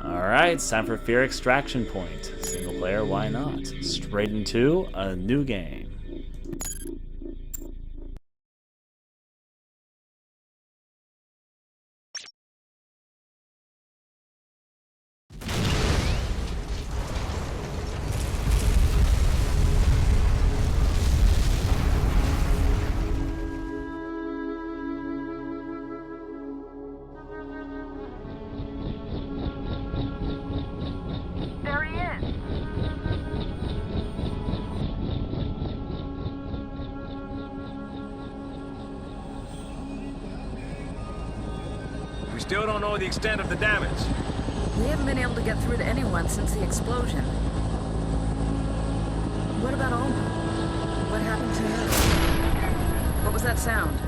Alright, it's time for F.E.A.R Extraction Point. Single player, why not? Straight into a new game. There he is. We still don't know the extent of the damage. We haven't been able to get through to anyone since the explosion. What about Alma? What happened to her? What was that sound?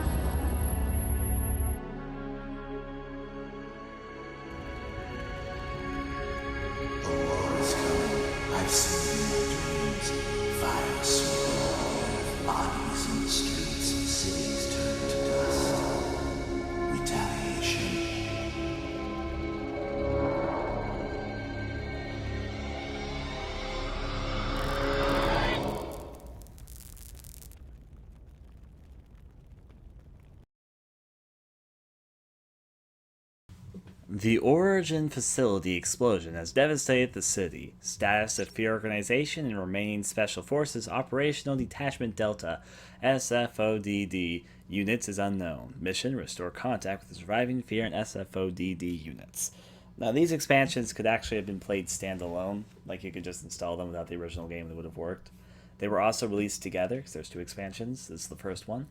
The war is coming. I've seen in my dreams. Fire swirl, bodies in the streets, cities turn to dust. Retaliation. The Origin Facility explosion has devastated the city. Status of F.E.A.R organization and remaining Special Forces Operational Detachment Delta SFODD units is unknown. Mission: restore contact with the surviving F.E.A.R and SFODD units. Now, these expansions could actually have been played standalone, like you could just install them without the original game, that would have worked. They were also released together, because there's two expansions. This is the first one.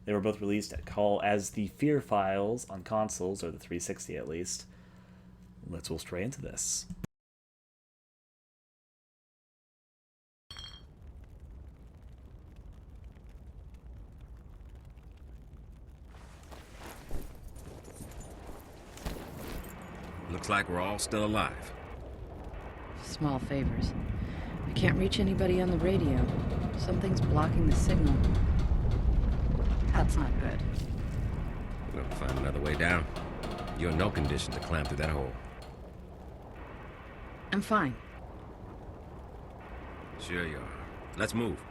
They were both released as the F.E.A.R files on consoles, or the 360 at least. Let's roll straight into this. Looks like we're all still alive. Small favors. I can't reach anybody on the radio. Something's blocking the signal. That's not good. We'll find another way down. You're in no condition to climb through that hole. I'm fine. Sure you are. Let's move.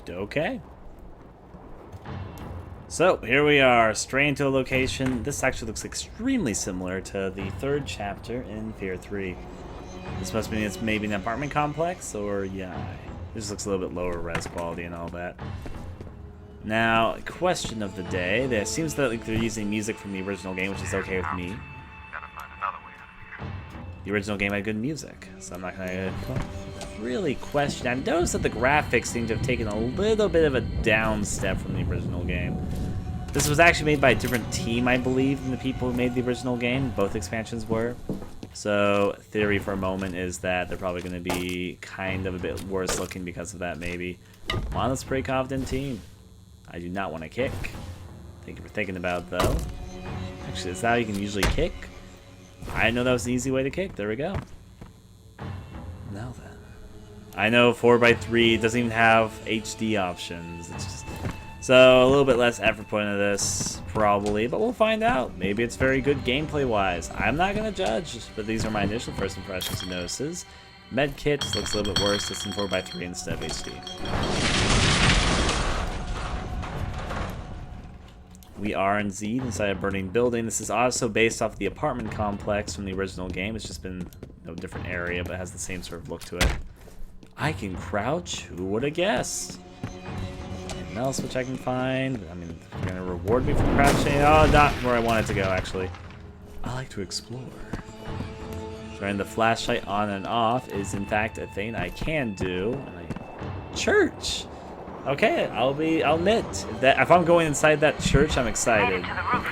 Okay. So, here we are, straight into a location. This actually looks extremely similar to the third chapter in F.E.A.R 3. This must mean it's maybe an apartment complex, or yeah. This looks a little bit lower res quality and all that. Now, question of the day. It seems that like they're using music from the original game, which is okay with me. The original game had good music, so I'm not gonna really question. I've noticed that the graphics seem to have taken a little bit of a down step from the original game. This was actually made by a different team, I believe, than the people who made the original game. Both expansions were. So, theory for a moment is that they're probably going to be kind of a bit worse looking because of that, maybe. Well, that's a pretty confident team. I do not want to kick. Thank you for thinking about it, though. Actually, is that how you can usually kick? I didn't know that was an easy way to kick. There we go. Now then. I know 4x3 doesn't even have HD options. It's just... So, a little bit less effort put into this, probably, but we'll find out. Maybe it's very good gameplay-wise. I'm not going to judge, but these are my initial first impressions and notices. Medkit looks a little bit worse. It's in 4x3 instead of HD. We are indeed inside a burning building. This is also based off the apartment complex from the original game. It's just been a different area, but has the same sort of look to it. I can crouch. Who would have guessed? Anything else which I can find? I mean, they're going to reward me for crouching. Oh, not where I wanted to go, actually. I like to explore. Turning the flashlight on and off is, in fact, a thing I can do. Church! Okay, I'll admit that if I'm going inside that church, I'm excited. Made it to the roof.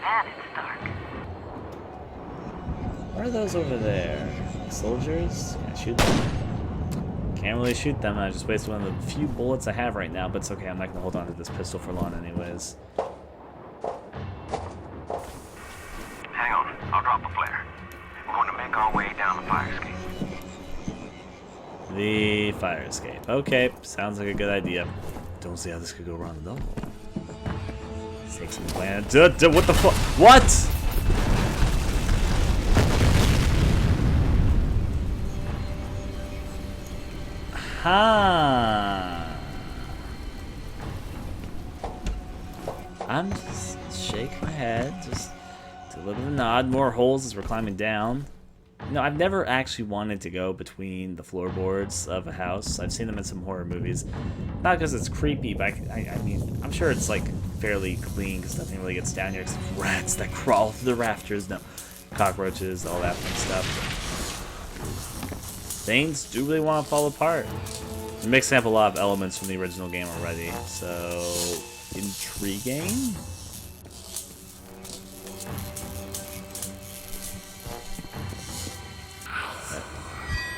Man, it's dark. What are those over there? Soldiers? Can I shoot them? Can't really shoot them. I just wasted one of the few bullets I have right now, but it's okay. I'm not going to hold on to this pistol for long anyways. Hang on. I'll drop a flare. We're going to make our way down the fire escape. The fire escape. Okay, sounds like a good idea. Don't see how this could go wrong at all. Take some planet. What the fuck? What? I'm just shaking my head, just to a little bit of a nod. More holes as we're climbing down. You know, I've never actually wanted to go between the floorboards of a house. I've seen them in some horror movies. Not because it's creepy, but I mean, I'm sure it's like fairly clean because nothing really gets down here except rats that crawl through the rafters. No, cockroaches, all that fun stuff. Things do really want to fall apart. We're mixing up a lot of elements from the original game already, so intriguing.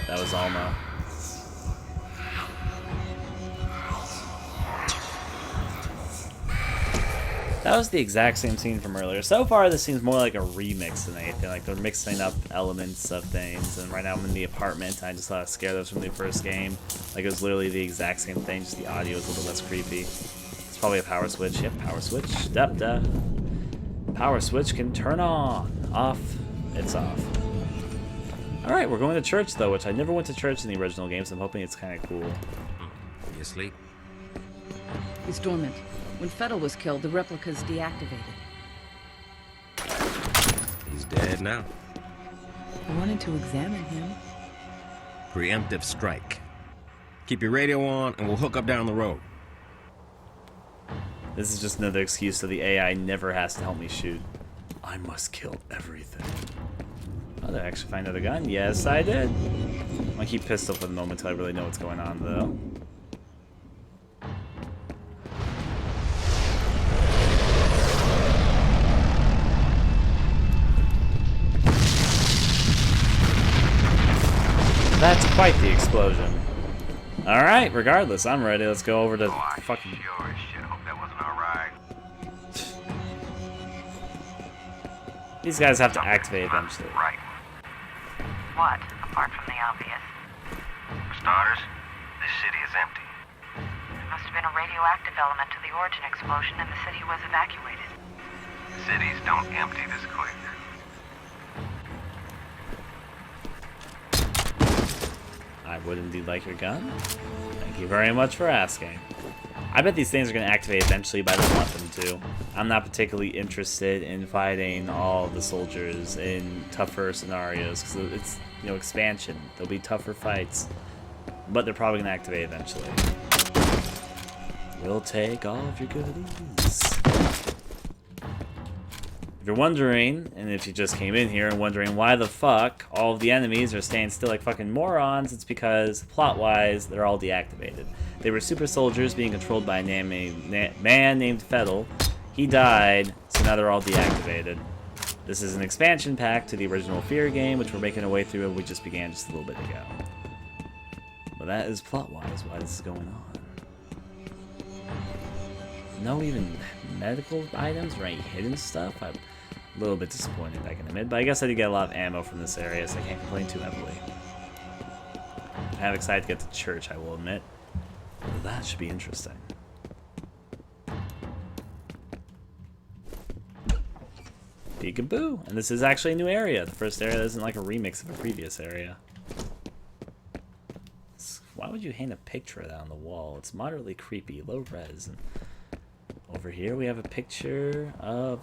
That was Alma. That was the exact same scene from earlier. So far, this seems more like a remix than anything. Like they're mixing up elements of things. And right now, I'm in the apartment. And I just thought scared us from the first game. Like it was literally the exact same thing. Just the audio was a little less creepy. It's probably a power switch. Yep, power switch. Duh. Power switch can turn on, off. It's off. All right, we're going to church though, which I never went to church in the original game, so I'm hoping it's kind of cool. You asleep? He's dormant. When F.E.A.R was killed, the replica's deactivated. He's dead now. I wanted to examine him. Preemptive strike. Keep your radio on, and we'll hook up down the road. This is just another excuse so the AI never has to help me shoot. I must kill everything. Oh, did I actually find another gun? Yes, I did. I'm gonna keep pistol for the moment until I really know what's going on, though. That's quite the explosion. Alright, regardless, I'm ready. Let's go over to fucking... Sure as shit hope that wasn't alright. These guys have to activate eventually. Right. What, apart from the obvious? For starters, this city is empty. There must have been a radioactive element to the origin explosion and the city was evacuated. Cities don't empty this quick. I would indeed like your gun. Thank you very much for asking. I bet these things are going to activate eventually, but I don't want them to. I'm not particularly interested in fighting all the soldiers in tougher scenarios, because it's, you know, expansion. There'll be tougher fights, but they're probably going to activate eventually. We'll take all of your goodies. If you're wondering, and if you just came in here and wondering why the fuck all of the enemies are staying still like fucking morons, it's because, plot-wise, they're all deactivated. They were super soldiers being controlled by a man named F.E.A.R. He died, so now they're all deactivated. This is an expansion pack to the original F.E.A.R game, which we're making our way through, and we just began just a little bit ago. But that is plot-wise why this is going on. No even medical items or any hidden stuff? I'm a little bit disappointed, I can admit, but I guess I did get a lot of ammo from this area, so I can't complain too heavily. I'm kind of excited to get to church, I will admit. Well, that should be interesting. Peekaboo! And this is actually a new area. The first area isn't like a remix of a previous area. Why would you hang a picture of that on the wall? It's moderately creepy, low res. And over here we have a picture of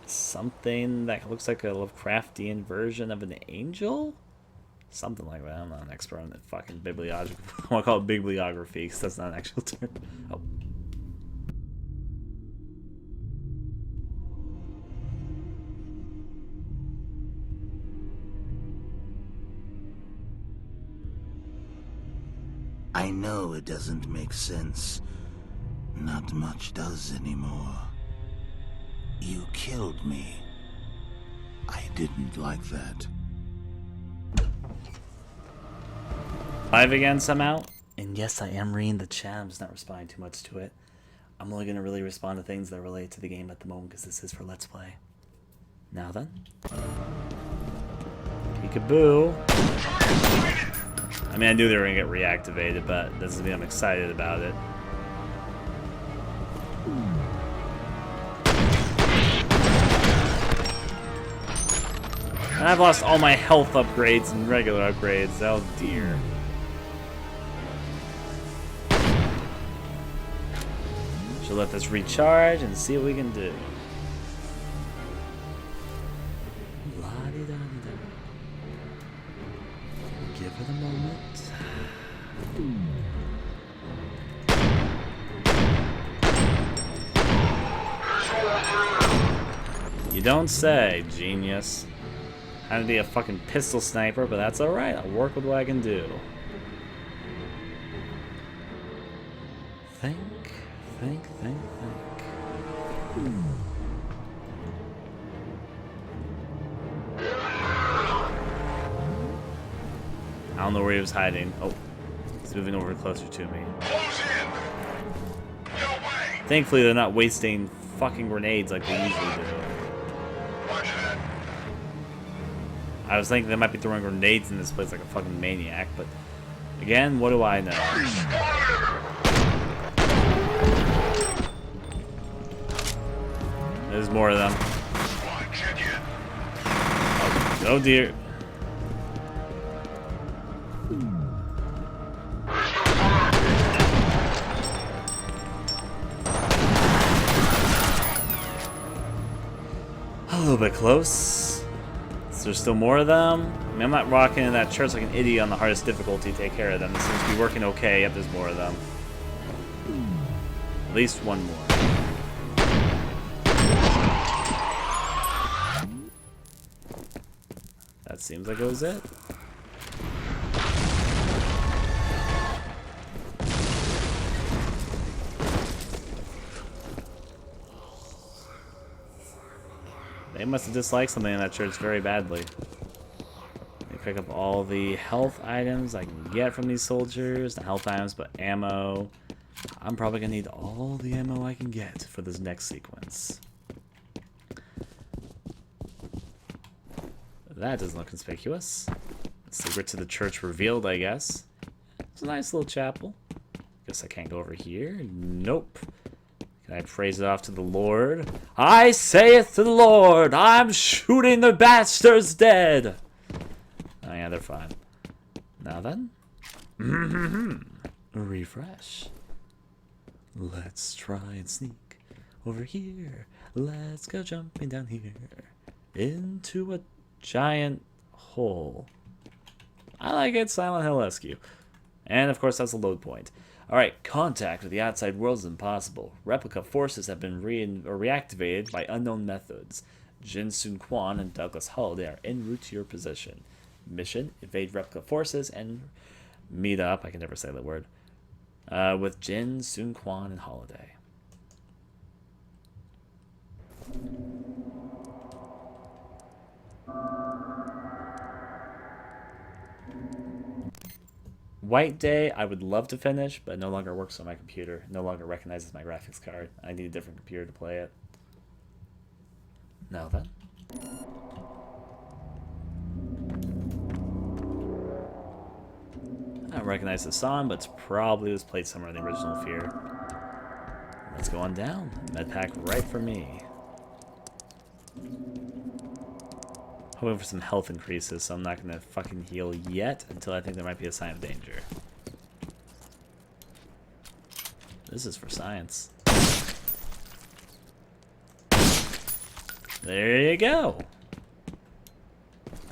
something that looks like a Lovecraftian version of an angel? Something like that. I'm not an expert on the fucking bibliography. I want to call it bibliography because that's not an actual term. Oh. I know it doesn't make sense. Not much does anymore. You killed me. I didn't like that. Live again somehow? And yes, I am reading the chat. I'm just not responding too much to it. I'm only going to really respond to things that relate to the game at the moment because this is for Let's Play. Now then. Peekaboo. I mean, I knew they were going to get reactivated, but doesn't mean I'm excited about it. And I've lost all my health upgrades and regular upgrades. Oh dear. Should let this recharge and see what we can do. La-di-da-di-da. Give it a moment. You don't say, genius. Had to be a fucking pistol sniper, but that's alright. I'll work with what I can do. Think. I don't know where he was hiding. Oh, he's moving over closer to me. Thankfully, they're not wasting fucking grenades like they usually do. I was thinking they might be throwing grenades in this place like a fucking maniac, but again, what do I know? There's more of them. Oh dear. A little bit close. Is there still more of them? I mean, I'm not rocking in that church like an idiot on the hardest difficulty to take care of them. This seems to be working okay. Yep, there's more of them. At least one more. That seems like it was it. They must have disliked something in that church very badly. Let me pick up all the health items I can get from these soldiers. Not health items, but ammo. I'm probably going to need all the ammo I can get for this next sequence. That doesn't look conspicuous. Secret to the church revealed, I guess. It's a nice little chapel. Guess I can't go over here. Nope. Can I praise it off to the Lord? I saith to the Lord, I'm shooting the bastards dead. Oh yeah, they're fine. Now then. Refresh. Let's try and sneak over here. Let's go jumping down here. Into a giant hole. I like it, Silent Hill-esque. And of course that's a load point. Alright, contact with the outside world is impossible. Replica forces have been reactivated by unknown methods. Jin Sun Quan and Douglas Holiday are en route to your position. Mission, evade replica forces and meet up, I can never say that word, with Jin, Sun Quan, and Holiday. White Day, I would love to finish, but it no longer works on my computer. It no longer recognizes my graphics card. I need a different computer to play it. Now then. I don't recognize the song, but it's probably was played somewhere in the original F.E.A.R. Let's go on down. Medpack right for me. Hoping for some health increases, so I'm not going to fucking heal yet until I think there might be a sign of danger. This is for science. There you go.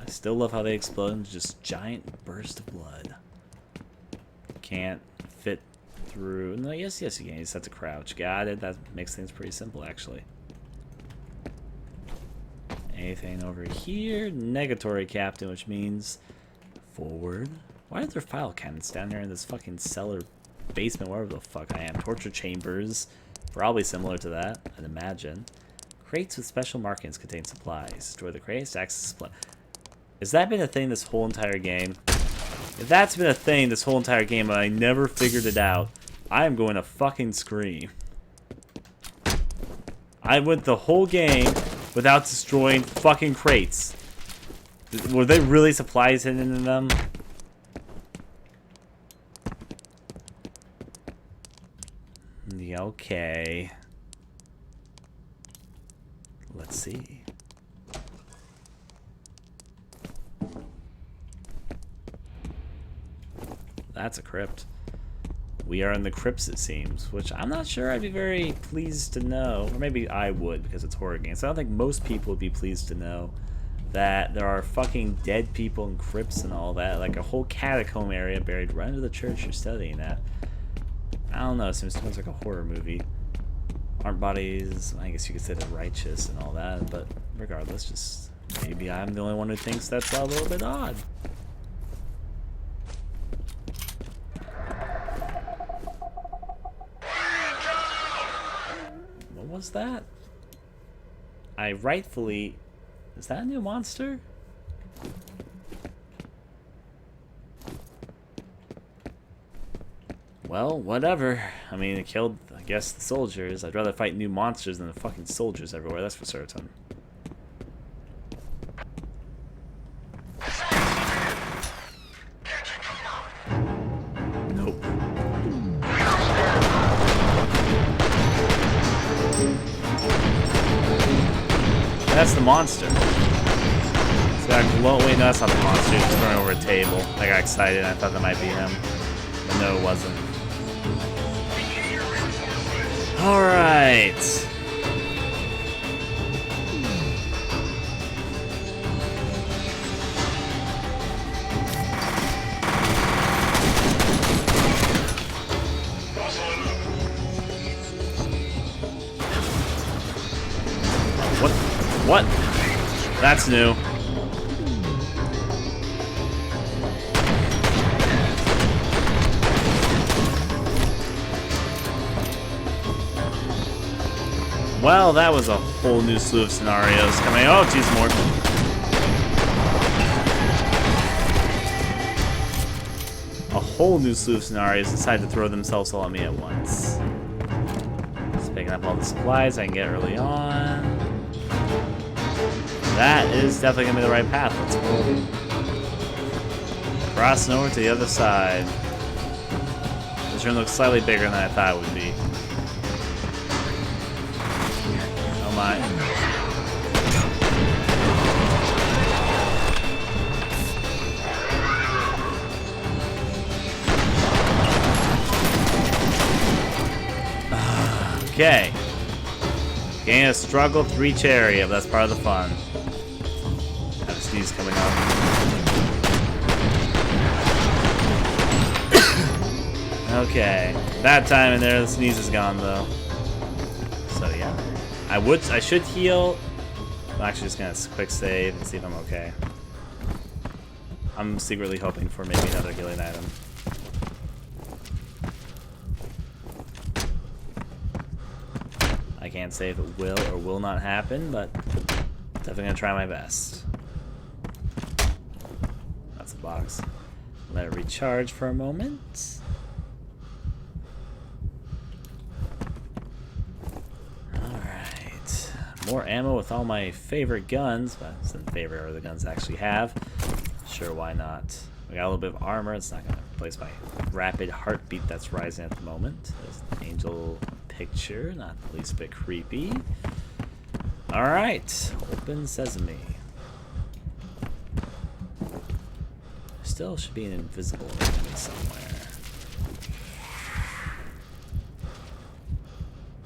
I still love how they explode into just giant burst of blood. Can't fit through. No, yes, you can. You just have to crouch. Got it. That makes things pretty simple, actually. Anything over here? Negatory Captain, which means forward. Why are there file cabinets down here in this fucking cellar basement, wherever the fuck I am? Torture chambers. Probably similar to that, I'd imagine. Crates with special markings contain supplies. Destroy the crates to access supply. Has that been a thing this whole entire game? If that's been a thing this whole entire game and I never figured it out, I am going to fucking scream. I went the whole game without destroying fucking crates. Were they really supplies hidden in them? Yeah, okay. Let's see. that's a crypt. We are in the crypts, it seems, which I'm not sure I'd be very pleased to know. Or maybe I would, because it's horror games. I don't think most people would be pleased to know that there are fucking dead people in crypts and all that. Like a whole catacomb area buried right under the church you're studying at. I don't know, it seems like a horror movie. Aren't bodies, I guess you could say they're righteous and all that, but regardless, just maybe I'm the only one who thinks that's a little bit odd. What was that? I rightfully... Is that a new monster? Well, whatever. I mean, it killed, I guess, the soldiers. I'd rather fight new monsters than the fucking soldiers everywhere, that's for certain. Nope. That's the monster. It's got glow. Wait, no, that's not the monster. He's just throwing over a table. I got excited. I thought that might be him. But no, it wasn't. Alright. What? That's new. Well, that was a whole new slew of scenarios coming. Oh, geez, more. A whole new slew of scenarios decided to throw themselves all at me at once. Just picking up all the supplies I can get early on. That is definitely gonna be the right path. Let's go. Crossing over to the other side. This room looks slightly bigger than I thought it would be. Oh my. Okay. Gain a struggle to reach area, but that's part of the fun. Have a sneeze coming up. Okay. That time in there, the sneeze is gone though. So yeah. I should heal. I'm actually just gonna quick save and see if I'm okay. I'm secretly hoping for maybe another healing item. I can't say if it will or will not happen, but definitely gonna try my best. That's a box. Let it recharge for a moment. Alright. More ammo with all my favorite guns, but it's in favorite or the guns I actually have. Sure, why not? We got a little bit of armor. It's not gonna replace my rapid heartbeat that's rising at the moment. There's an angel picture, not the least bit creepy. Alright, open sesame. Still should be an invisible enemy somewhere.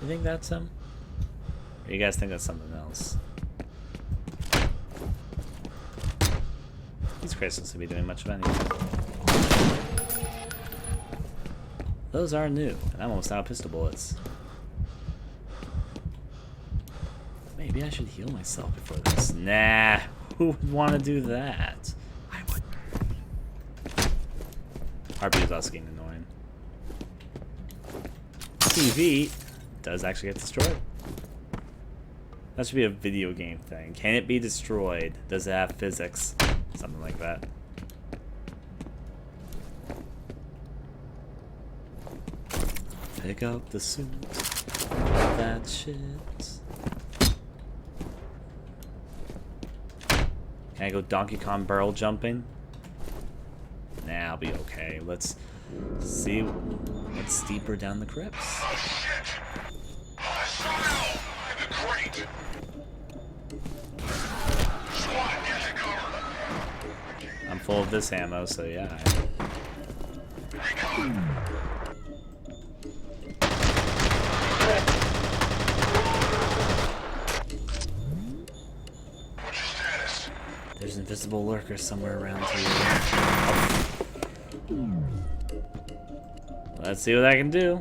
You think that's him? Or you guys think that's something else? These crates don't seem to be doing much of anything. Those are new, and I'm almost out of pistol bullets. Maybe I should heal myself before this. Nah, who would want to do that? I would. RP is also getting annoying. TV does actually get destroyed. That should be a video game thing. Can it be destroyed? Does it have physics? Something like that. Pick up the suit. That shit. Can I go Donkey Kong barrel jumping? Nah, I'll be okay. Let's see what's deeper down the crypts. I'm full of this ammo, so yeah. There's invisible lurkers somewhere around here. Oh. Let's see what I can do.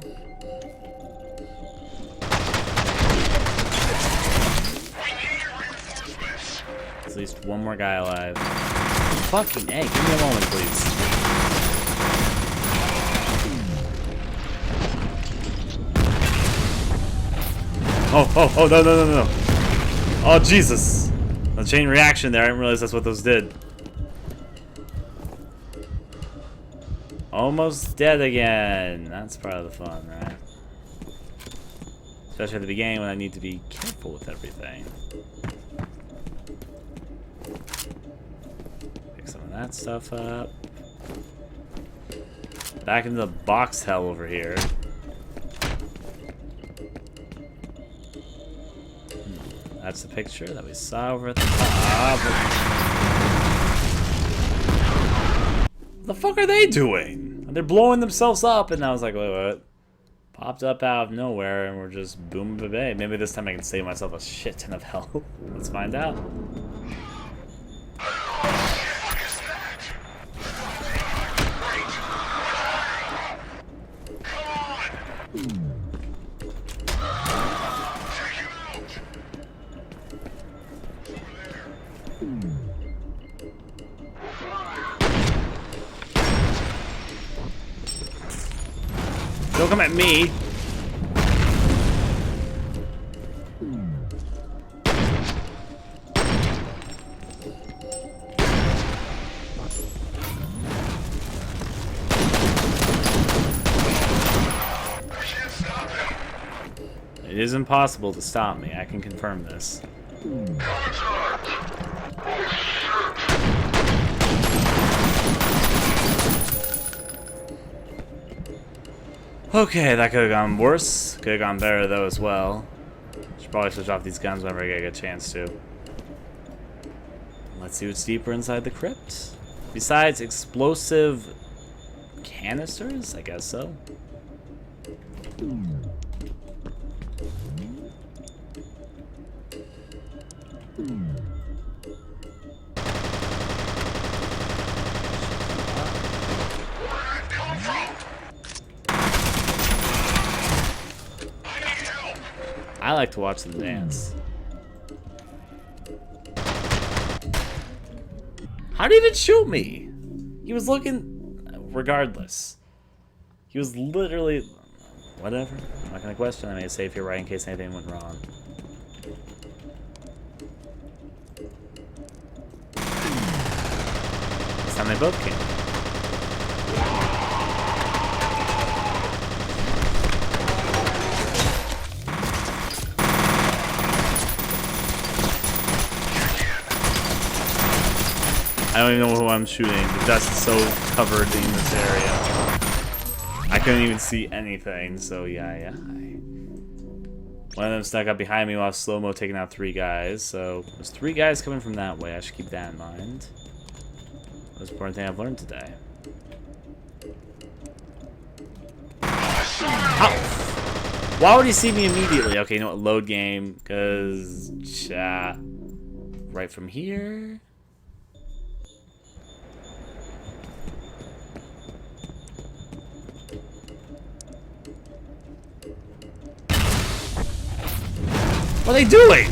At least one more guy alive. Fucking A, give me a moment, please. Oh, no. Oh, Jesus. The chain reaction there, I didn't realize that's what those did. Almost dead again. That's part of the fun, right? Especially at the beginning when I need to be careful with everything. Pick some of that stuff up. Back into the box hell over here. That's the picture that we saw over at the top. What the fuck are they doing? They're blowing themselves up, and I was like, wait, what? Popped up out of nowhere, and we're just boom ba-bay. Maybe this time I can save myself a shit ton of health. Let's find out. Don't come at me. It is impossible to stop me. I can confirm this. Okay, that could have gone worse. Could have gone better though as well. Should probably switch off these guns whenever I get a chance to. Let's see what's deeper inside the crypt. Besides explosive canisters, I guess so. I like to watch them dance. How'd he even shoot me? He was looking... Regardless. He was literally... Whatever. I'm not gonna question. I made a save here right in case anything went wrong. This time they both came. I don't even know who I'm shooting. The dust is so covered in this area. I couldn't even see anything, so yeah. One of them snuck up behind me while slow-mo taking out 3 guys, so there's 3 guys coming from that way. I should keep that in mind. Most important thing I've learned today. Ow! Why would he see me immediately? Okay, you know what? Load game, because... right from here... What are they doing?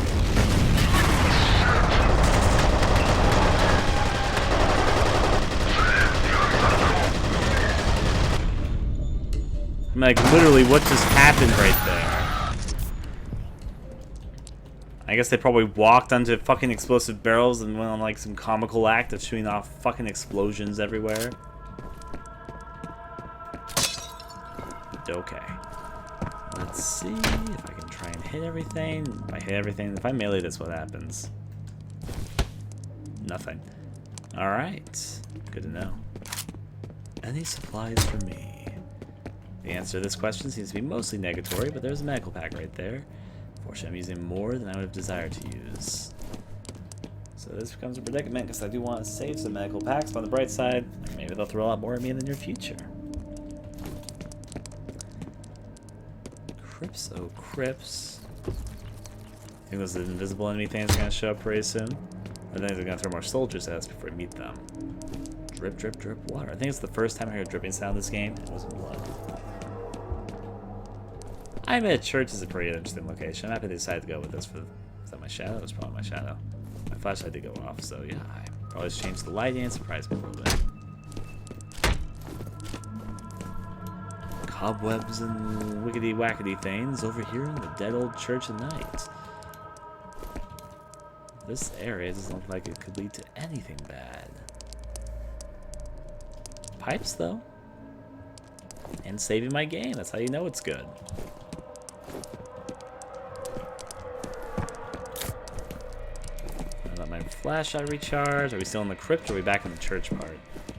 I'm like, literally, what just happened right there? I guess they probably walked onto fucking explosive barrels and went on like some comical act of shooting off fucking explosions everywhere. Okay. Let's see if I can try and hit everything. If I hit everything, if I melee this, what happens? Nothing. Alright. Good to know. Any supplies for me? The answer to this question seems to be mostly negatory, but there's a medical pack right there. Fortunately, I'm using more than I would have desired to use. So this becomes a predicament because I do want to save some medical packs, but on the bright side, maybe they'll throw a lot more at me in the near future. Crips, oh Crips. I think those invisible enemy things are gonna show up pretty soon. I think they're gonna throw more soldiers at us before we meet them. Drip, drip, drip, water. I think it's the first time I heard a dripping sound in this game. It was in blood. I admit, church is a pretty interesting location. I'm happy they decided to go with this for... Is that my shadow? It was probably my shadow. My flashlight did go off, so yeah. I always change the lighting and surprise me a little bit. Cobwebs and wickety-wackety things over here in the dead old church at night. This area doesn't look like it could lead to anything bad. Pipes, though. And saving my game. That's how you know it's good. Let my flashlight recharge. Are we still in the crypt or are we back in the church part?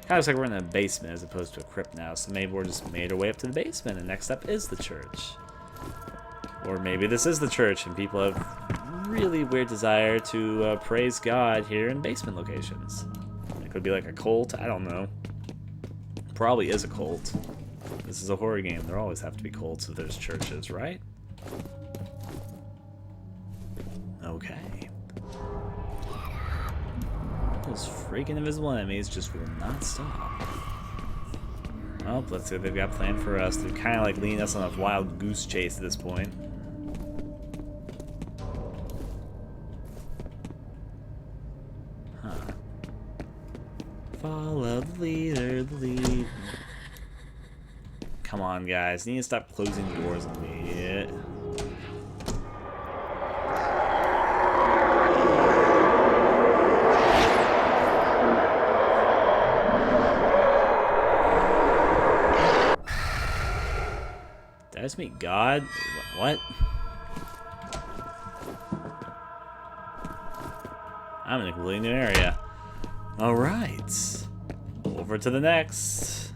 Kind of looks like we're in a basement as opposed to a crypt now. So maybe we're just made our way up to the basement and next up is the church. Or maybe this is the church and people have really weird desire to praise God here in basement locations. It could be like a cult. I don't know. Probably is a cult. This is a horror game. There always have to be cults if there's churches, right? Okay. Those freaking invisible enemies just will not stop. Well, let's see what they've got planned for us. They're kind of like leading us on a wild goose chase at this point. Huh. Follow the leader, the lead. Come on, guys. You need to stop closing doors on me. Did I just meet God? What? I'm in a completely new area. Alright. Over to the next.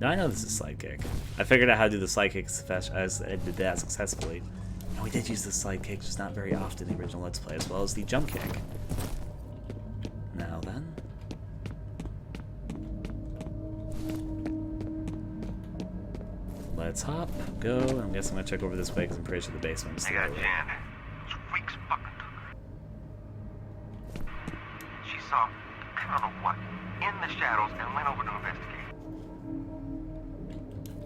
Now I know this is slide kick. I figured out how to do the slide kick as I did that successfully. And we did use the slide kick, just not very often in the original Let's Play, as well as the jump kick. Now then. Let's hop, go, and I'm guessing I'm gonna check over this way because I'm pretty sure the basement's I still got over. Jan. This freak's fucking took her. She saw, I don't know what, in the shadows and went over to investigate.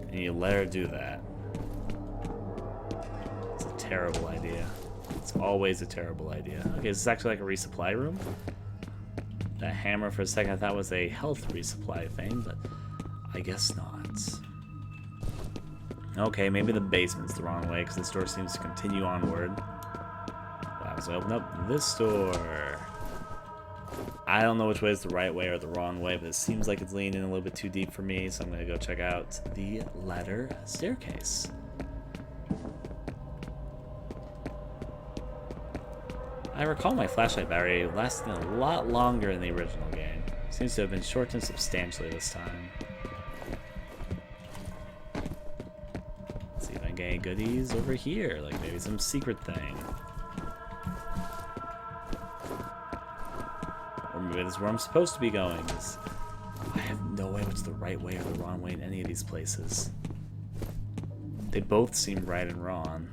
And you let her do that. It's a terrible idea. It's always a terrible idea. Okay, this is actually like a resupply room. That hammer for a second I thought was a health resupply thing, but I guess not. Okay, maybe the basement's the wrong way because this door seems to continue onward. Wow, so I open up this door. I don't know which way is the right way or the wrong way, but it seems like it's leaning in a little bit too deep for me, so I'm going to go check out the ladder staircase. I recall my flashlight battery lasting a lot longer in the original game. Seems to have been shortened substantially this time. Let's see if I can get any goodies over here, like maybe some secret thing. Or maybe this is where I'm supposed to be going. I have no idea what's the right way or the wrong way in any of these places. They both seem right and wrong.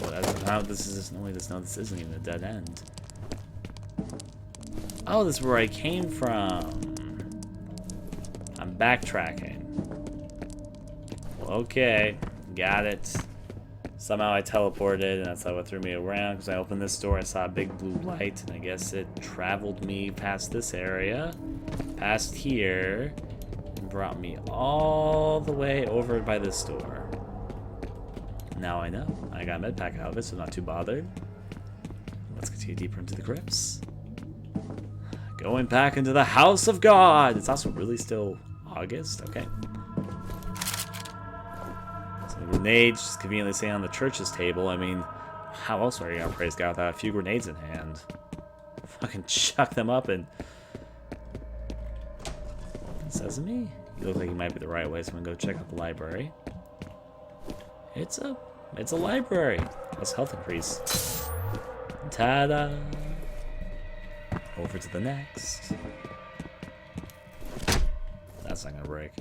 Well, that's how this is. No way. This isn't even a dead end. Oh, this is where I came from. I'm backtracking. Well, okay. Got it. Somehow I teleported, and that's how it threw me around, because I opened this door, I saw a big blue light, and I guess it traveled me past this area, past here, and brought me all the way over by this door. Now I know. I got a med pack out of it, so I'm not too bothered. Let's continue deeper into the crypts. Going back into the house of God! It's also really still August? Okay. Grenades just conveniently sitting on the church's table. I mean, how else are you gonna praise God without a few grenades in hand? Fucking chuck them up and... Sesame? You look like you might be the right way, so I'm gonna go check out the library. It's a library. That's health increase. Ta-da! Over to the next. That's not gonna break.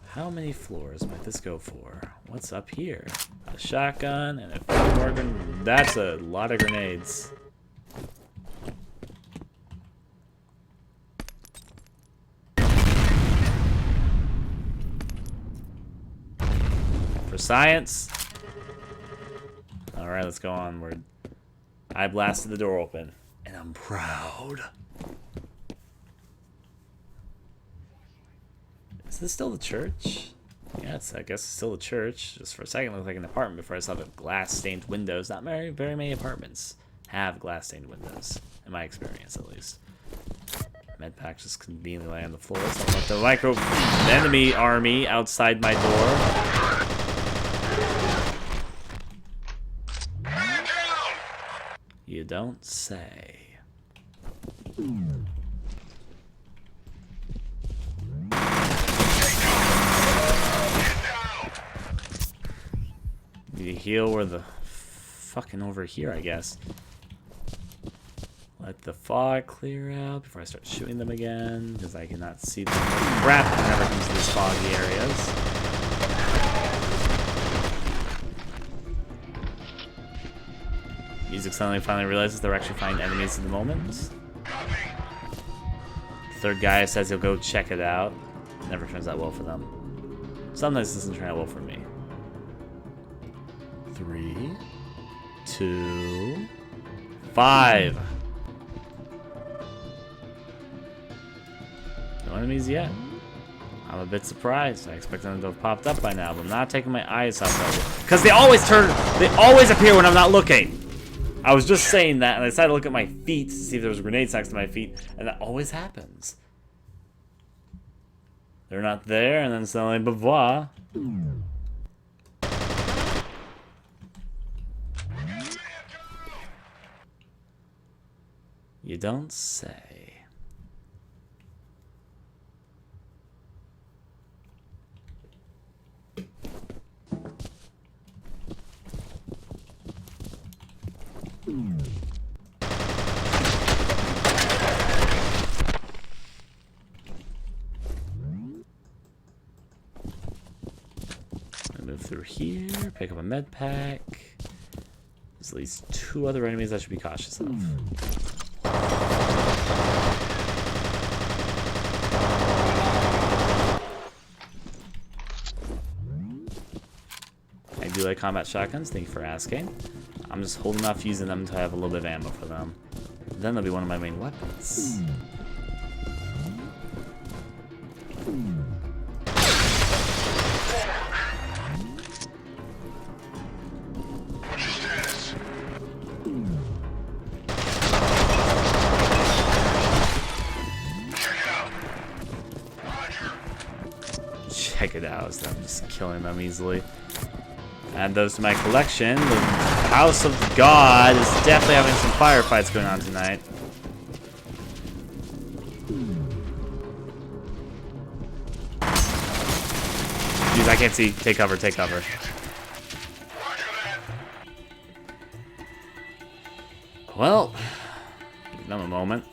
How many floors might this go for? What's up here? A shotgun and a few more grenades. That's a lot of grenades. For science. Alright, let's go onward. I blasted the door open, and I'm proud. Is this still the church? Yeah, I guess it's still the church. Just for a second, it looked like an apartment before I saw the glass-stained windows. Not very many apartments have glass-stained windows, in my experience at least. Medpack just conveniently lay on the floor. So I left the enemy army outside my door. You don't say. Need to heal where the fucking over here, I guess. Let the fog clear out before I start shooting them again, because I cannot see them. Crap whenever it comes to these foggy areas. Music suddenly finally realizes they're actually finding enemies at the moment. The third guy says he'll go check it out. Never turns out well for them. Sometimes it doesn't turn out well for me. 3, 2, 5. No enemies yet. I'm a bit surprised. I expect them to have popped up by now, but I'm not taking my eyes off them. Because they always appear when I'm not looking. I was just saying that, and I decided to look at my feet to see if there was grenades next to my feet, and that always happens. They're not there, and then suddenly, blah. You don't say. Move through here, pick up a med pack. There's at least 2 other enemies I should be cautious of. I do like combat shotguns, thank you for asking. I'm just holding off using them until I have a little bit of ammo for them. Then they'll be one of my main weapons. Check it out, so I'm just killing them easily. Add those to my collection. The House of God is definitely having some firefights going on tonight. Jeez, I can't see. Take cover, take cover. Well, give them a moment.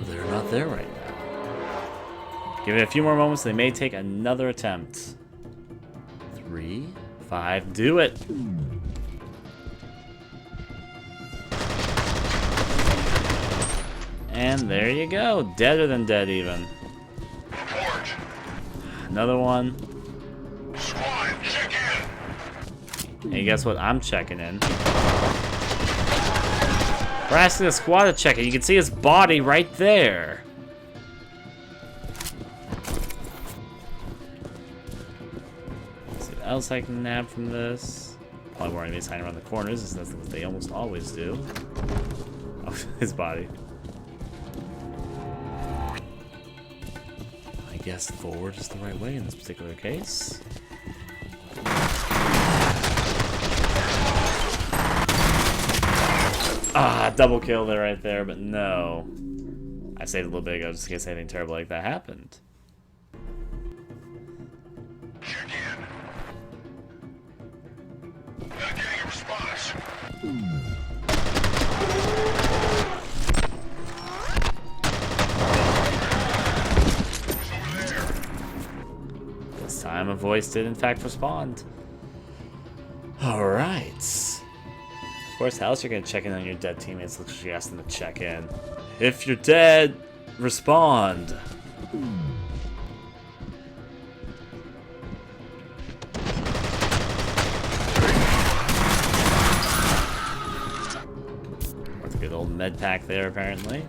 They're not there right now. Give it a few more moments, they may take another attempt. 3, 5, do it! And there you go, deader than dead even. Another one. Hey, guess what? I'm checking in. We're asking the squad to check it. You can see his body right there. Let's see what else I can nab from this. Probably more enemies hiding around the corners, as that's what they almost always do. Oh, his body. I guess forward is the right way in this particular case. Ah, double kill there right there, but no. I saved a little bit ago just in case anything terrible like that happened. Check in. This time a voice did in fact respond. Alright. Of course, how else you're gonna check in on your dead teammates? Looks like you asked them to check in. If you're dead, respond. That's a good old med pack there, apparently.